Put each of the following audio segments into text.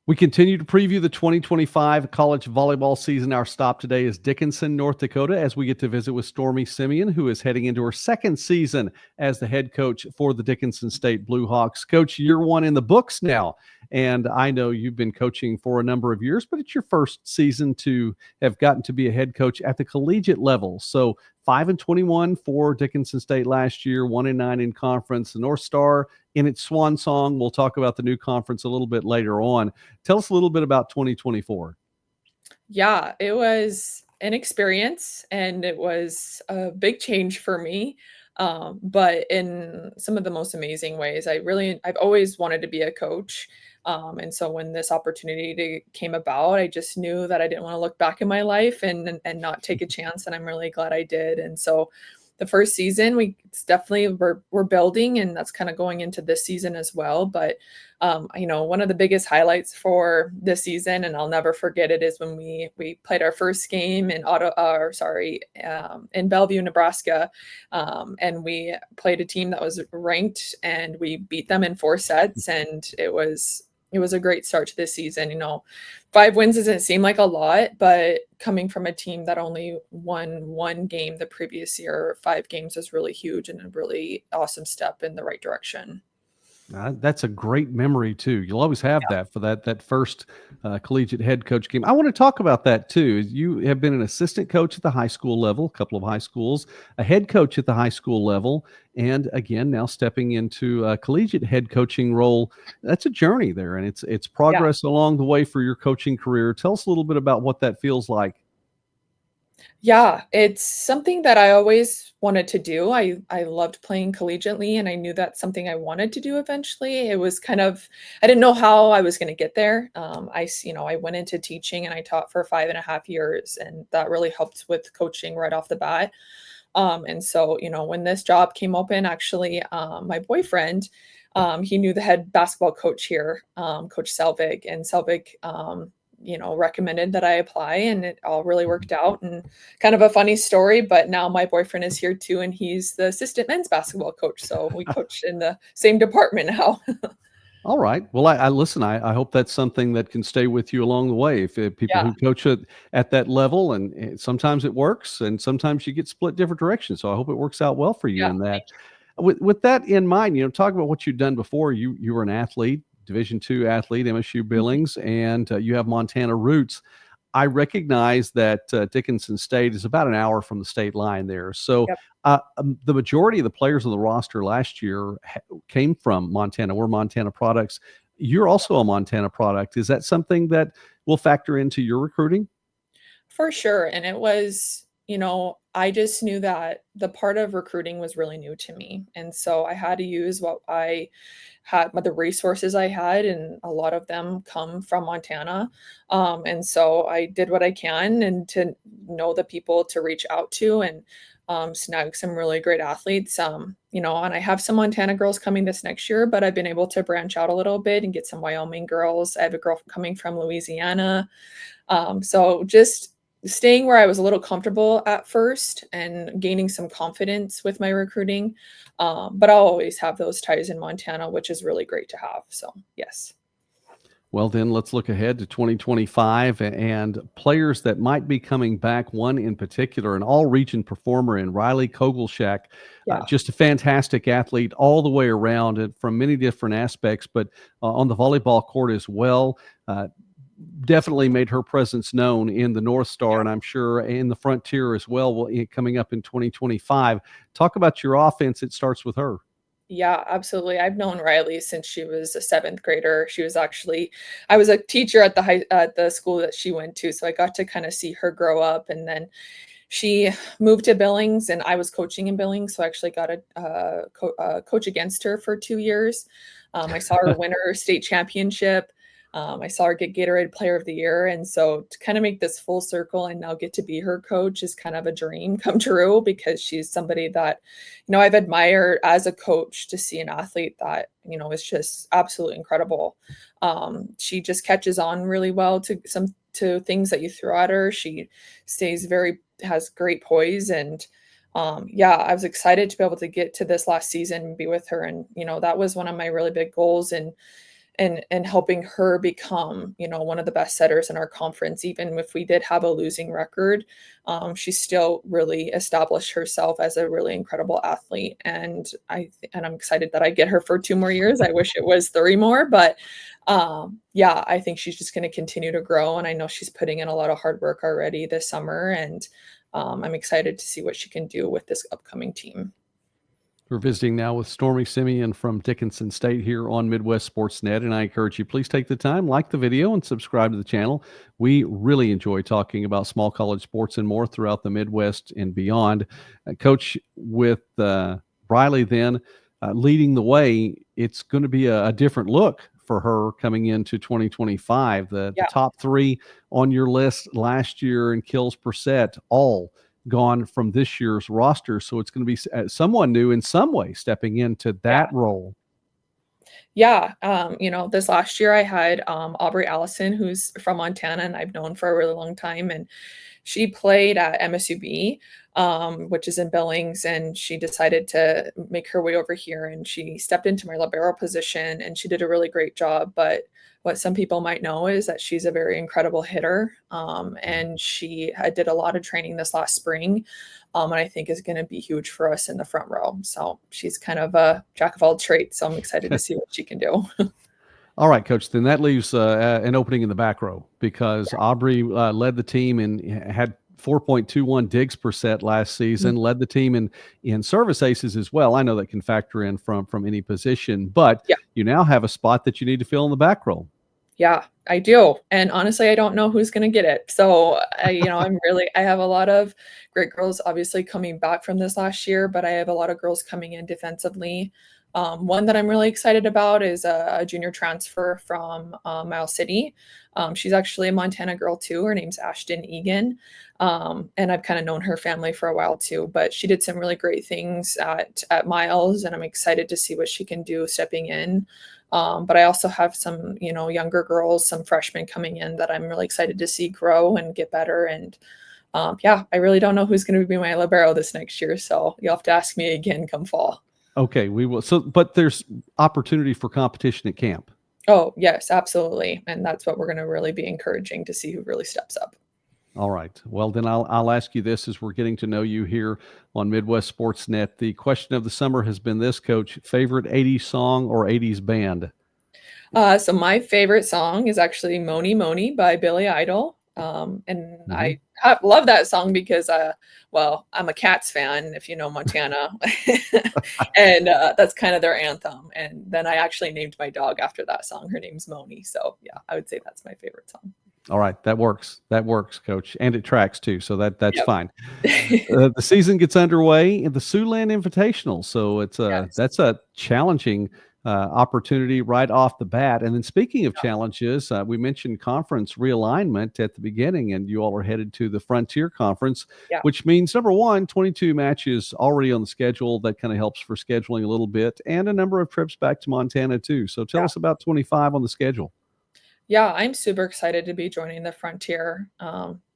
We continue to preview the 2025 college volleyball season. Our stop today is Dickinson, North Dakota, as we get to visit with Stormy Siemion, who is heading into her second season as the head coach for the Dickinson State Blue Hawks. Coach, year one in the books now, and I know you've been coaching for a number of years, but it's your first season to have gotten to be a head coach at the collegiate level. So 5-21 for Dickinson State last year, 1-9 in conference. The North Star in its swan song. We'll talk about the new conference a little bit later on. Tell us a little bit about 2024. Yeah, it was an experience and it was a big change for me. But in some of the most amazing ways. I've always wanted to be a coach. And so when this opportunity came about, I just knew that I didn't want to look back in my life and not take a chance. And I'm really glad I did. And so the first season, we're building, and that's kind of going into this season as well. But one of the biggest highlights for this season, and I'll never forget it, is when we played our first game in in Bellevue, Nebraska, and we played a team that was ranked, and we beat them in 4 sets, and it was a great start to this season. 5 wins doesn't seem like a lot, but coming from a team that only won 1 game the previous year, 5 games is really huge and a really awesome step in the right direction. That's a great memory too. You'll always have that for that first collegiate head coach game. I want to talk about that too. You have been an assistant coach at the high school level, a couple of high schools, a head coach at the high school level, and again now stepping into a collegiate head coaching role. That's a journey there, and it's progress along the way for your coaching career. Tell us a little bit about what that feels like. Yeah, it's something that I always wanted to do. I loved playing collegiately, and I knew that's something I wanted to do eventually. It was I didn't know how I was going to get there. I went into teaching and I taught for 5.5 years, and that really helped with coaching right off the bat. And so, when this job came open, actually, my boyfriend, he knew the head basketball coach here, Coach Selvig, and Selvig, recommended that I apply, and it all really worked out. And kind of a funny story, but now my boyfriend is here too, and he's the assistant men's basketball coach. So we coach in the same department now. All right. Well, I listen. I hope that's something that can stay with you along the way. If people Yeah. who coach at that level, and sometimes it works, and sometimes you get split different directions. So I hope it works out well for you Yeah. in that. With that in mind, talk about what you've done before. You were an athlete, Division II athlete, MSU Billings, and you have Montana roots. I recognize that Dickinson State is about an hour from the state line there. So Yep. the majority of the players on the roster last year came from Montana. We're Montana products. You're also a Montana product. Is that something that will factor into your recruiting? For sure. And it was, I just knew that the part of recruiting was really new to me. And so I had to use what I had, the resources I had, and a lot of them come from Montana. And so I did what I can, and to know the people to reach out to, and snag some really great athletes. And I have some Montana girls coming this next year, but I've been able to branch out a little bit and get some Wyoming girls. I have a girl coming from Louisiana. So just staying where I was a little comfortable at first and gaining some confidence with my recruiting. But I'll always have those ties in Montana, which is really great to have. So, yes. Well, then let's look ahead to 2025 and players that might be coming back. One in particular, an all-region performer in Riley Kogelshak, Yeah. just a fantastic athlete all the way around and from many different aspects, but on the volleyball court as well. Definitely made her presence known in the North Star, and I'm sure in the Frontier as well, coming up in 2025. Talk about your offense. It starts with her. Yeah, absolutely. I've known Riley since she was a 7th grader. I was a teacher at the school that she went to, so I got to kind of see her grow up. And then she moved to Billings, and I was coaching in Billings, so I actually got to coach against her for 2 years. I saw her win her state championship. I saw her get Gatorade Player of the Year. And so to kind of make this full circle and now get to be her coach is kind of a dream come true, because she's somebody that, I've admired as a coach, to see an athlete that, is just absolutely incredible. She just catches on really well to things that you throw at her. She has great poise. And I was excited to be able to get to this last season and be with her. And, that was one of my really big goals. And and helping her become, one of the best setters in our conference. Even if we did have a losing record, she still really established herself as a really incredible athlete. And I'm excited that I get her for 2 more years. I wish it was 3 more, but yeah, I think she's just going to continue to grow. And I know she's putting in a lot of hard work already this summer. And I'm excited to see what she can do with this upcoming team. We're visiting now with Stormy Siemion from Dickinson State here on Midwest Sportsnet, and I encourage you, please take the time, like the video, and subscribe to the channel. We really enjoy talking about small college sports and more throughout the Midwest and beyond. Coach, with Briley then leading the way, it's going to be a different look for her coming into 2025. The top 3 on your list last year in kills per set, all gone from this year's roster. So it's going to be someone new in some way stepping into that role. Yeah. This last year I had Aubrey Allison, who's from Montana and I've known for a really long time. And she played at MSUB, which is in Billings, and she decided to make her way over here, and she stepped into my libero position and she did a really great job. But what some people might know is that she's a very incredible hitter, and she did a lot of training this last spring, and I think is going to be huge for us in the front row. So she's kind of a jack of all trades, so I'm excited to see what she can do. All right, Coach, then that leaves an opening in the back row, because Aubrey led the team and had 4.21 digs per set last season, led the team in service aces as well. I know that can factor in from any position, but you now have a spot that you need to fill in the back row. Yeah, I do. And honestly, I don't know who's going to get it. So, I have a lot of great girls obviously coming back from this last year, but I have a lot of girls coming in defensively. One that I'm really excited about is a junior transfer from Miles City. She's actually a Montana girl too. Her name's Ashton Egan. And I've kind of known her family for a while too, but she did some really great things at Miles, and I'm excited to see what she can do stepping in. But I also have some, younger girls, some freshmen coming in that I'm really excited to see grow and get better. And I really don't know who's going to be my libero this next year. So you'll have to ask me again come fall. Okay, we will. So, but there's opportunity for competition at camp. Oh, yes, absolutely. And that's what we're going to really be encouraging, to see who really steps up. All right. Well, then I'll ask you this as we're getting to know you here on Midwest Sportsnet. The question of the summer has been this, Coach: favorite 80s song or 80s band? So my favorite song is actually Moni Moni by Billy Idol. And I love that song because, I'm a Cats fan, if you know Montana, and that's kind of their anthem. And then I actually named my dog after that song. Her name's Moni. So yeah, I would say that's my favorite song. All right, that works. That works, Coach, and it tracks too, so that's fine. The season gets underway in the Siouxland Invitational, so it's that's a challenging opportunity right off the bat. And then, speaking of challenges, we mentioned conference realignment at the beginning, and you all are headed to the Frontier Conference, which means, number one, 22 matches already on the schedule. That kind of helps for scheduling a little bit, and a number of trips back to Montana too. So tell us about 25 on the schedule. Yeah, I'm super excited to be joining the Frontier.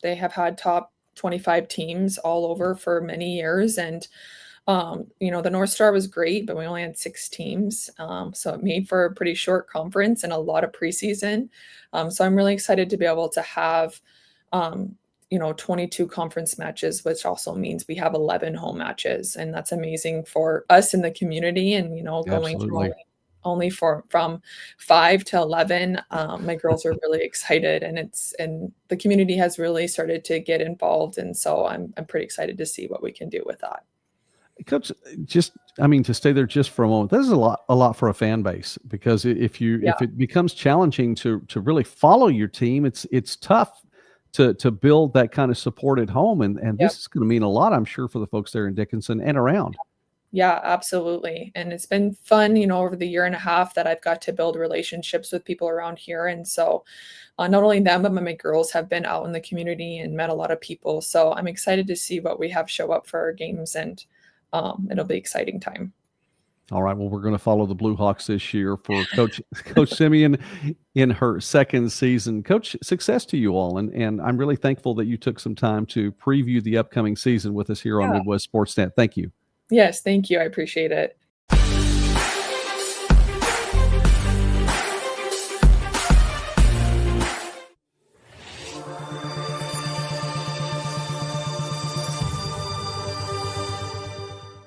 They have had top 25 teams all over for many years. And, the North Star was great, but we only had 6 teams. So it made for a pretty short conference and a lot of preseason. So I'm really excited to be able to have, 22 conference matches, which also means we have 11 home matches. And that's amazing for us in the community. And, going through only from 5 to 11. My girls are really excited, and the community has really started to get involved. And so I'm pretty excited to see what we can do with that. Coach, to stay there just for a moment, this is a lot for a fan base, because if it becomes challenging to really follow your team, it's tough to build that kind of support at home. And this is going to mean a lot, I'm sure, for the folks there in Dickinson and around. Yeah, absolutely. And it's been fun, over the year and a half that I've got to build relationships with people around here. And so not only them, but my girls have been out in the community and met a lot of people. So I'm excited to see what we have show up for our games, and it'll be an exciting time. All right. Well, we're going to follow the Blue Hawks this year for Coach Siemion in her second season. Coach, success to you all. And I'm really thankful that you took some time to preview the upcoming season with us here on Midwest Sportsnet. Thank you. Yes, thank you. I appreciate it.